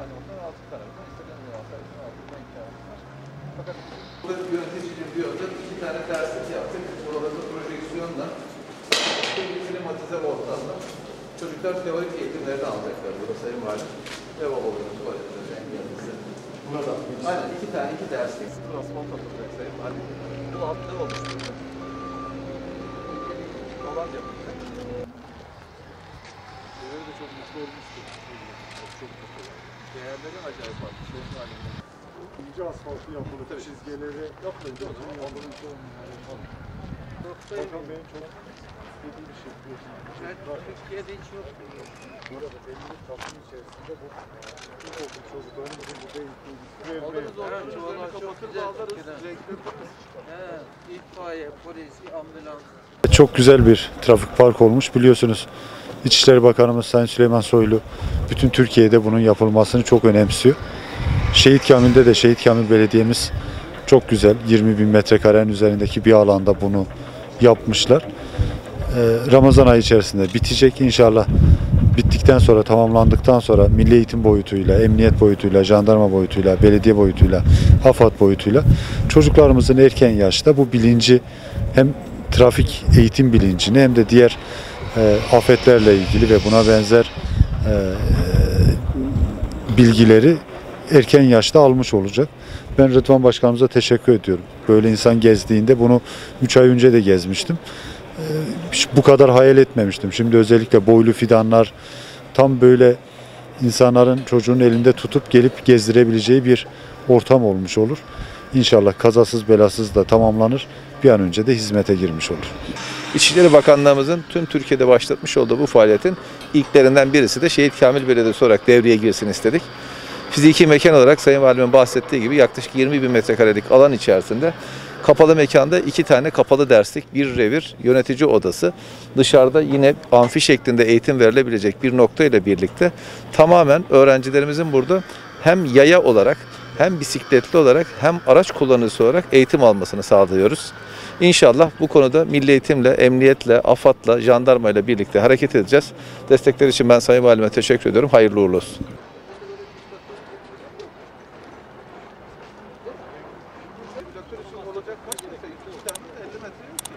tane ondan 6 tane. İstediğiniz alsaydın 6'dan imkanı var. Fakat burada yöneticinin bir özel 2 tane derslik yaptık. Oralarda projeksiyonla bir klimatize ortamda çocuklar teorik eğitimlerini alacaklar. Burada Sayın Valim ve babaların tuvaletleri, engelisi. Burada. Aynen 2 derslik. Asfalt atılacak Sayın Valim. Bu altta oluşturacak. Dolan yapacak. Devleri de çok mutlu olmuştur. Çok mutlu. Değerleri acayip farklı. Sayın Valim. İnce asfaltı yapılıp çizgileri yapılınca o zaman yapılınca Bakan benim çok istediğim bir şey biliyorsunuz. Türkiye'de hiç yok. Burada belli toplum içerisinde bu ilkokul çocuklarımızın burada eğitim Aldınız onları kapatır bağlarız. İtfaiye, polis, ambulans. Çok güzel bir trafik park olmuş. Biliyorsunuz İçişleri Bakanımız Sayın Süleyman Soylu bütün Türkiye'de bunun yapılmasını çok önemsiyor. Şehit Kamil'de de Şehit Kamil Belediye'miz çok güzel 20.000 metrekarenin üzerindeki bir alanda bunu yapmışlar. Ramazan ayı içerisinde bitecek inşallah. Bittikten sonra, tamamlandıktan sonra milli eğitim boyutuyla, emniyet boyutuyla, jandarma boyutuyla, belediye boyutuyla, AFAD boyutuyla çocuklarımızın erken yaşta bu bilinci, hem trafik eğitim bilincini hem de diğer afetlerle ilgili ve buna benzer bilgileri erken yaşta almış olacak. Ben Rıdvan Başkanımıza teşekkür ediyorum. Böyle insan gezdiğinde, bunu 3 ay önce de gezmiştim. Bu kadar hayal etmemiştim. Şimdi özellikle boylu fidanlar, tam böyle insanların çocuğun elinde tutup gelip gezdirebileceği bir ortam olmuş olur. İnşallah kazasız belasız da tamamlanır. Bir an önce de hizmete girmiş olur. İçişleri Bakanlığımızın tüm Türkiye'de başlatmış olduğu bu faaliyetin ilklerinden birisi de Şehit Kamil Belediyesi olarak devreye girsin istedik. Fiziki mekan olarak Sayın Valimin bahsettiği gibi yaklaşık 20.000 metrekarelik alan içerisinde kapalı mekanda 2 tane kapalı derslik, bir revir, yönetici odası, dışarıda yine amfi şeklinde eğitim verilebilecek bir nokta ile birlikte tamamen öğrencilerimizin burada hem yaya olarak, hem bisikletli olarak, hem araç kullanıcısı olarak eğitim almasını sağlıyoruz. İnşallah bu konuda milli eğitimle, emniyetle, AFAD'la, jandarmayla birlikte hareket edeceğiz. Destekleri için ben Sayın Valime teşekkür ediyorum. Hayırlı uğurlu olsun. Olacak kaç metre? 2 tane 50 metre yok ki.